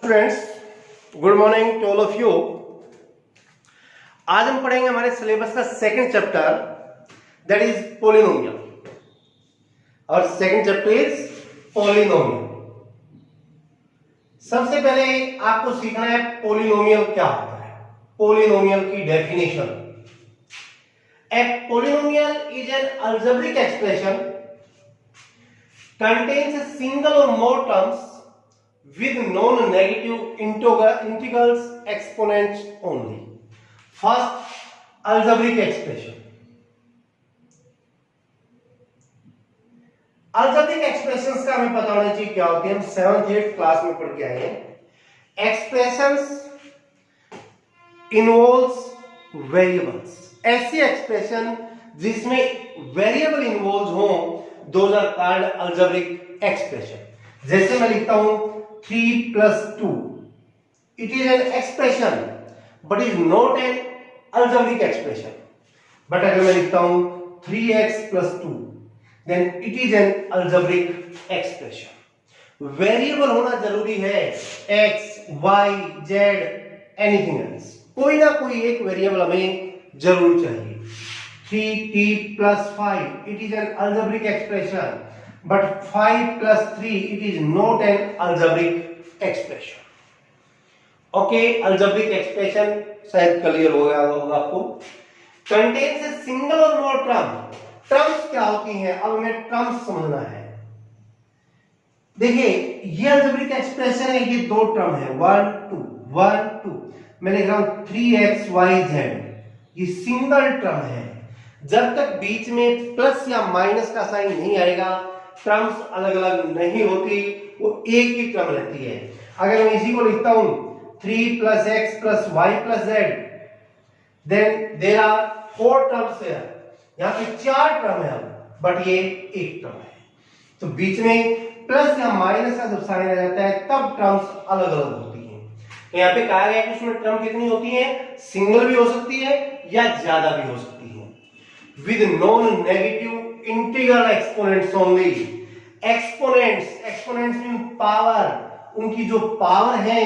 Students, good morning to all of you. आज हम पढ़ेंगे हमारे सिलेबस का second chapter, that is polynomial. और सेकंड चैप्टर इज पॉलिनोमियल। सबसे पहले आपको सीखना है पॉलिनोमियल क्या होता है, पॉलिनोमियल की definition. A polynomial is an algebraic expression contains a single or more terms with non-negative integrals exponents only. First, algebraic expression. algebraic expressions का हमें पता होना चाहिए क्या होती है। हम 7th 8th क्लास में पढ़ के आए हैं। expressions involves variables. ऐसी एक्सप्रेशन जिसमें वेरिएबल इन्वॉल्व हो, those are called algebraic expression. जैसे मैं लिखता हूं 3 plus 2, it is an expression but is not an algebraic expression. but अगर मैं लिखता हूं 3x plus 2, then it is an algebraic expression. Variable होना जरूरी है, x, y, z, anything else. कोई ना कोई एक वेरिएबल हमें जरूर चाहिए। 3t plus 5, it is an algebraic expression, but 5 plus 3, it is not an algebraic expression. Okay, algebraic expression शायद क्लियर हो गया होगा आपको। Contains a single or more term. Terms क्या होती हैं, अब हमें terms समझना है। देखिए ये algebraic expression है, ये दो टर्म है 1 2 1 2। मैं लिख रहा हूं 3xyz, ये सिंगल टर्म है। जब तक बीच में प्लस या माइनस का साइन नहीं आएगा, टर्म्स अलग अलग नहीं होती, वो एक ही टर्म रहती है। अगर मैं इसी को लिखता हूं 3 plus x plus y plus z, then there are 4 terms here. यहां पे 4 टर्म है, बट ये एक टर्म है। तो बीच में प्लस या माइनस का जब साइन आ जाता है तब टर्म्स अलग अलग होती हैं। तो यहाँ पे कहा गया है कि उसमें टर्म कितनी होती है, सिंगल भी हो सकती है या ज्यादा भी हो सकती है। with non-negative integral exponents only. exponents mean power, उनकी जो पावर है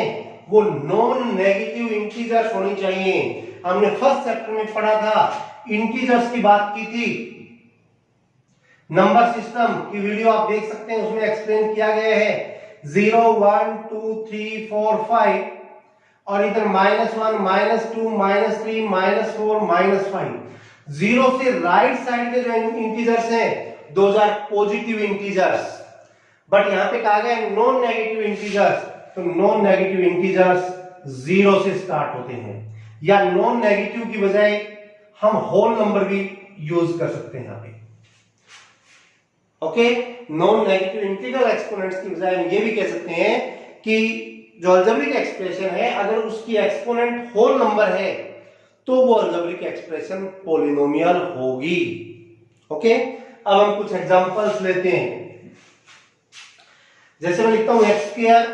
वो नॉन नेगेटिव इंटीजर्स होनी चाहिए। हमने फर्स्ट चैप्टर में पढ़ा था, इंटीजर्स की बात की थी। नंबर सिस्टम की वीडियो आप देख सकते हैं, उसमें एक्सप्लेन किया गया है 0 1 2 3 4 5, और इधर -1 -2 -3 -4 -5। जीरो से राइट साइड के जो इंटीजर्स हैं those are positive integers, but यहां पे कहा गया नॉन नेगेटिव इंटीजर्स। तो नॉन नेगेटिव इंटीजर्स जीरो से स्टार्ट होते हैं, या नॉन नेगेटिव की बजाय हम होल नंबर भी यूज कर सकते हैं यहां पे। Okay, non negative integral exponents की बजाय हम ये भी कह सकते हैं कि जो अलजेब्रिक एक्सप्रेशन है, अगर उसकी एक्सपोनेंट होल नंबर है तो वो अलजेब्रिक एक्सप्रेशन पॉलिनोमियल होगी। ओके, अब हम कुछ एग्जांपल्स लेते हैं। जैसे मैं लिखता हूं x²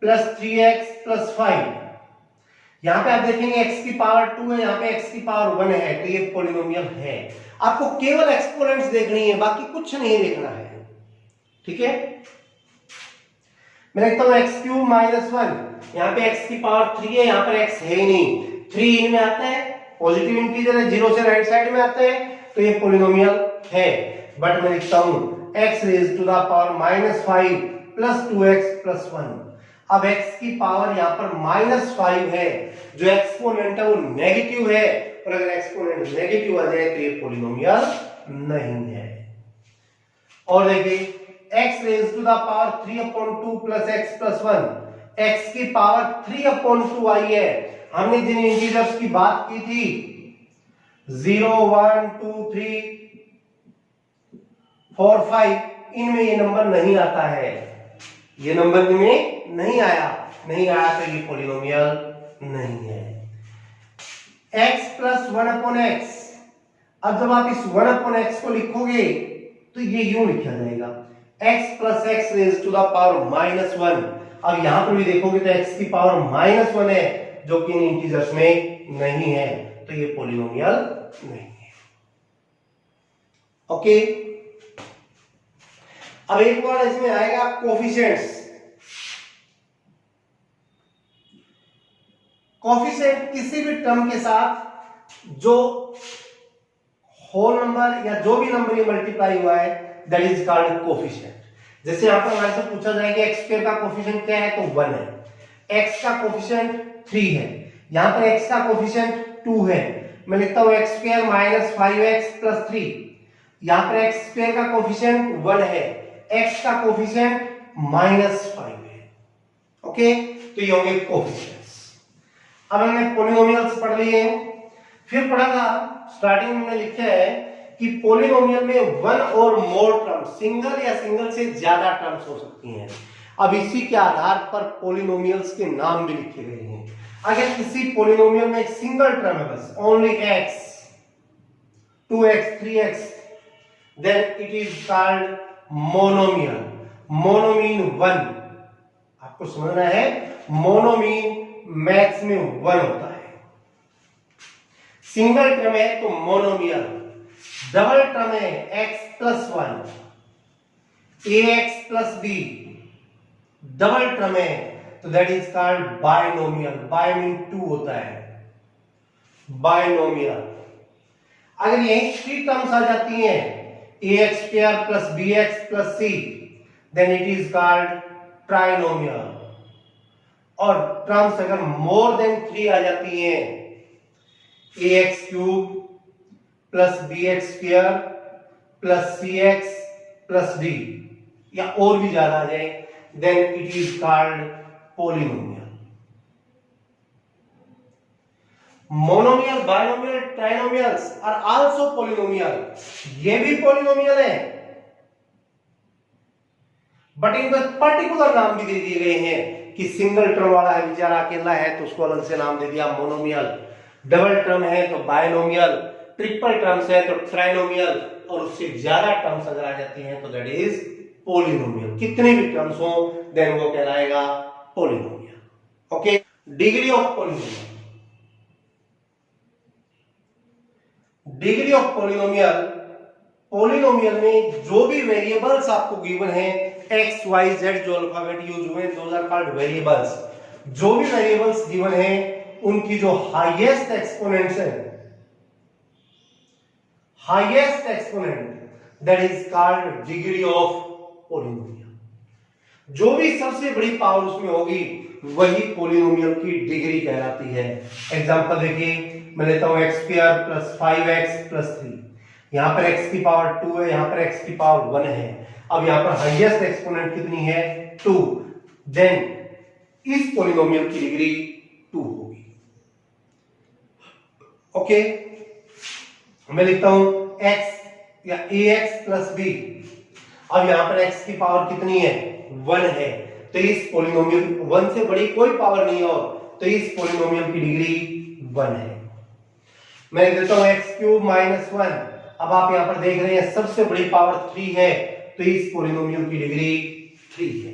प्लस 3x प्लस 5। यहां पे आप देखेंगे x की पावर 2 है, यहां पे x की पावर 1 है, तो ये पॉलिनोमियल है। आपको केवल एक्सपोनेंट्स देखनी है, बाकी कुछ नहीं देखना है। ठीक है, मैं लिखता हूं x³ माइनस 1, यहां पे x की पावर 3 है, यहां पर x है ही नहीं। 3 इनमें आता है, पॉजिटिव इंटीजर है, 0 से राइट साइड में आता है, तो ये पॉलिनोमियल है। बट मैं लिखता हूं x raise to the power -5 plus 2x plus 1। अब x की पावर यहां पर -5 है, जो एक्सपोनेंट है वो नेगेटिव है, और अगर एक्सपोनेंट नेगेटिव आ जाए तो ये पॉलिनोमियल नहीं है। और देखिए x raise to the power 3/2 plus x plus 1, x की पावर 3/2 आई है। हमने जिन इंटीजर्स की बात की थी 0 1 2 3 4 5, इनमें ये नंबर नहीं आता है, ये नंबर इनमें नहीं आया तो ये पॉलिनोमियल नहीं है। x प्लस 1/x, अब जब आप इस 1/x को लिखोगे तो ये यूं लिखा जाएगा x plus x raise to the power -1। अब यहां पर भी देखोगे तो x की पावर -1 है, जो कि इन इंटीजर्स में नहीं है, तो ये पॉलिनोमियल नहीं है। ओके, अब एक बार इसमें आएगा कोफिशिएंट्स। कोफिशिएंट किसी भी टर्म के साथ जो होल नंबर या जो भी नंबर ये मल्टीप्लाई हुआ है दैट इज कॉल्ड कोफिशिएंट। जैसे यहां पर हमारे से पूछा जाए कि x स्क्वायर का कोफिशिएंट क्या है, तो 1 है। x का कोफिशिएंट 3 है, यहां पर x का कोफिशिएंट 2 है, मैं लिखता हूं x square minus 5x plus 3। यहां पर x स्क्वायर का कोफिशिएंट 1 है, x का कोफिशिएंट माइनस 5 है। ओके, तो ये होंगे कोफिशिएंट्स। अब हमने पॉलिनोमियल्स पढ़ लिए हैं, फिर पढ़ा था स्टार्टिंग में लिखा है कि पॉलिनोमियल में वन और मोर टर्म, सिंगल या सिंगल से ज्यादा टर्म्स हो सकती हैं। अब इसी के आधार पर पॉलिनोमियल्स के नाम भी लिखे गए हैं। अगर किसी पॉलिनोमियल में एक सिंगल टर्म है बस only x, 2x, 3x, then it is called monomial. Mono mean 1, आपको समझना है, मोनो मीन मैथ्स में 1 होता है। सिंगल टर्म है तो मोनोमियल, डबल टर्म है x plus 1, ax plus b, double term है तो that is called binomial. Bi mean 2 होता है, बायनोमियल। अगर यही 3 टर्म्स आ जाती हैं ax square plus bx plus c, then it is called trinomial. और टर्म्स अगर मोर देन 3 आ जाती हैं ax cube plus bx square plus cx plus d, या और भी ज्यादा आ जाए, then it is called polynomial. Monomial, binomial, trinomials are also polynomial. ये भी पॉलिनोमियल है, बट इनको पर्टिकुलर नाम भी दे दिए गए हैं कि सिंगल टर्म वाला है बेचारा अकेला है तो उसको अलग से नाम दे दिया मोनोमियल, डबल टर्म है तो बायनोमियल, ट्रिपल टर्म्स है तो ट्राइनोमियल, और उससे ज्यादा टर्म्स अगर आ जाती हैं तो दैट इज पॉलिनोमियल। कितने भी टर्म्स हो देन वो कहलाएगा polynomial. Okay, degree of polynomial. Degree of polynomial, polynomial में जो भी वेरिएबल्स आपको गिवन है x, y, z जो अल्फाबेट यूज हुए दोज आर कॉल्ड वेरिएबल्स। जो भी वेरिएबल्स गिवन है उनकी जो हाईएस्ट एक्सपोनेंट्स है, highest exponent that is called degree of polynomial. जो भी सबसे बड़ी पावर उसमें होगी वही पॉलिनोमियल की डिग्री कहलाती है। एग्जांपल देखिए, मैं लेता हूं x square plus 5x plus 3, यहां पर x की पावर 2 है, यहां पर x की पावर 1 है। अब यहां पर हाईएस्ट एक्सपोनेंट कितनी है, 2, देन इस पॉलिनोमियल की डिग्री 2 होगी। ओके, मैं लिखता हूं x या ax प्लस b। अब यहां पर x की पावर कितनी है, 1 है, तो इस पॉलिनोमियल 1 से बड़ी कोई पावर नहीं हो तो इस पॉलिनोमियल की डिग्री 1 है। मैं लिख देता हूं x क्यूब माइनस 1। अब आप यहां पर देख रहे हैं सबसे बड़ी पावर 3 है तो इस पॉलिनोमियल की डिग्री 3 है।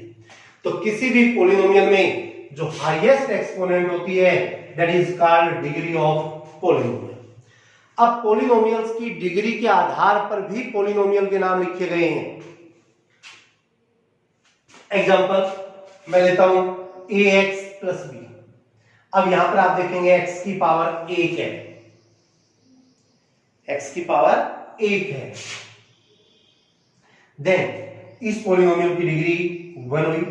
तो किसी भी पॉलिनोमियल में जो हाईएस्ट एक्सपोनेंट होती है that is called degree of polynomial. अब पॉलिनोमियल्स की डिग्री के आधार पर भी पॉलिनोमियल के नाम लिखे गए हैं। एग्जांपल मैं लेता हूं ax प्लस b। अब यहां पर आप देखेंगे x की पावर 1 है, x की पावर 1 है, देन इस पॉलिनोमियल की डिग्री 1 हुई,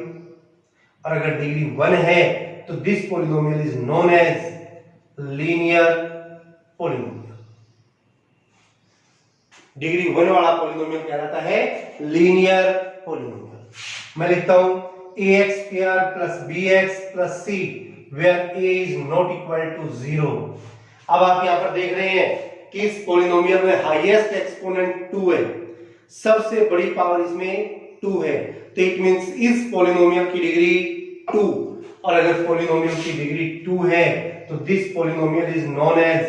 और अगर डिग्री 1 है तो this polynomial is known as linear polynomial. Degree 1 वाला पॉलिनोमियल कहलाता है लीनियर पॉलिनोमियल। मैं लिखता हूं ax square plus bx plus c where a is not equal to 0। अब आप यहां पर देख रहे हैं कि इस पॉलिनोमियल में हाईएस्ट एक्सपोनेंट 2 है, सबसे बड़ी पावर इसमें 2 है, तो इट मींस इस पॉलिनोमियल की डिग्री 2, और अगर पॉलिनोमियल की डिग्री 2 है तो this polynomial is known as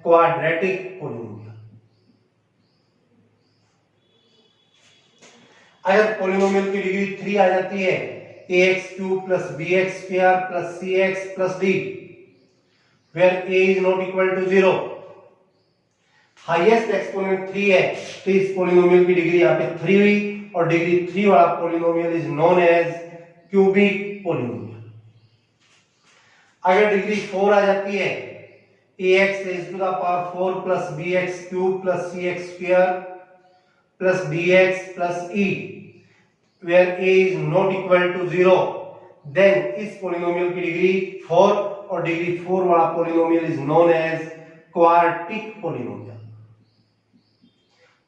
quadratic polynomial. अगर पॉलिनोमियल की डिग्री 3 आ जाती है ax cube plus bx square plus cx plus d where a is not equal to 0, highest exponent 3 है तो इस पॉलिनोमियल की डिग्री यहां पे 3 हुई, और डिग्री 3 वाला polynomial is known as cubic polynomial. अगर डिग्री 4 आ जाती है, ax raised to the power 4 plus bx cube plus cx square plus dx plus e, where a is not equal to 0, then इस पोलिनोमियल की degree 4 और degree 4 वाला polynomial is known as quadratic polynomial.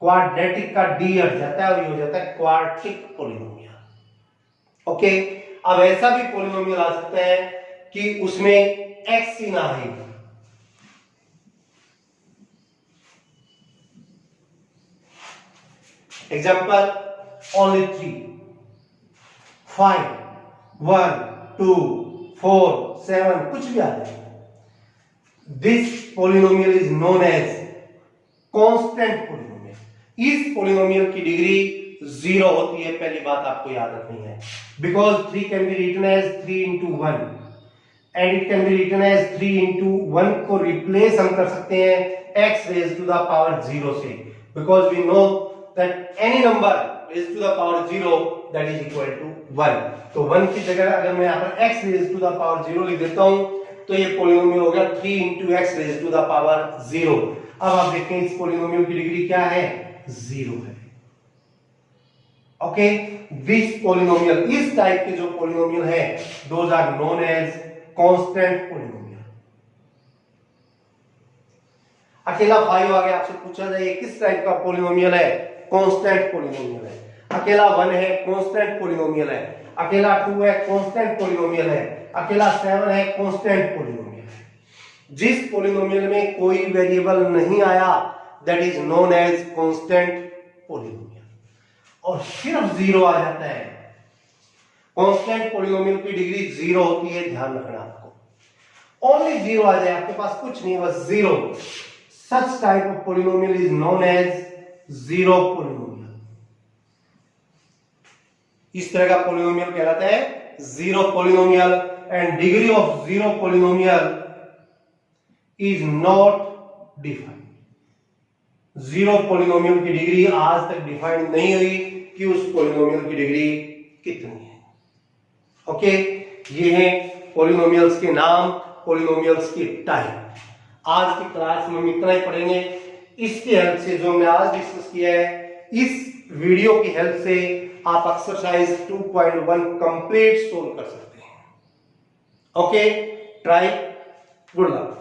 Quadratic का D हट जाता है और ये हो जाता है क्वाड्रेटिक पोलिनोमियल। ओके, अब ऐसा भी पोलिनोमियल आ सकता है कि उसमें एक्स ही ना है। एग्जाम्पल ओनली 3, 5, 1, 2, 4, 7 कुछ भी आ जाए। This polynomial is known as constant polynomial. इस पोलिनोमियल की डिग्री 0 होती है, पहली बात आपको याद रखनी है, because 3 can be written as 3 into 1 and it can be written as 3 into 1 को रिप्लेस हम कर सकते हैं x raised to the power 0 से, because we know that any number raised to the power 0 that is equal to 1। तो 1 की जगह अगर मैं यहाँ पर x raised to the power 0 लिख देता हूं तो ये पोलिनोमियल हो गया 3 into x raised to the power 0। अब आप देखते हैं इस पोलिनोमियल की डिग्री क्या है, 0 है। ओके, दिस पोलिनोमियल, इस टाइप के जो पोलिनोमियल है those are known as constant polynomial. अकेला 5 आगे आपसे पूछा जाए किस टाइप का पोलिनोमियल है, कांस्टेंट पोलिनोमियल है। अकेला 1 है, कांस्टेंट पोलिनोमियल है। अकेला 2 है, कांस्टेंट पोलिनोमियल है। अकेला 7 है, कांस्टेंट पोलिनोमियल है। जिस पोलिनोमियल में कोई वेरिएबल नहीं आया that is known as constant polynomial, और सिर्फ 0 आ जाता है। कांस्टेंट पोलिनोमियल की डिग्री 0 होती है, ध्यान रखना आपको। ओनली 0 आ जाए, आपके पास कुछ नहीं, बस 0, such type of polynomial is known as zero polynomial। इस तरह का पोलिनोमियल कहलाता है zero polynomial, and degree of zero polynomial is not defined. Zero polynomial की डिग्री आज तक डिफाइंड नहीं हुई कि उस पोलिनोमियल की डिग्री कितनी है। ओके, ये हैं पोलिनोमियल्स के नाम, पोलिनोमियल्स की टाइप। आज की क्लास में हम इतना ही पढ़ेंगे। इसकी हेल्प से जो हमने आज डिस्कस किया है, इस वीडियो की हेल्प से आप एक्सरसाइज 2.1 कंप्लीट सोल्व कर सकते हैं। Okay, try, good luck.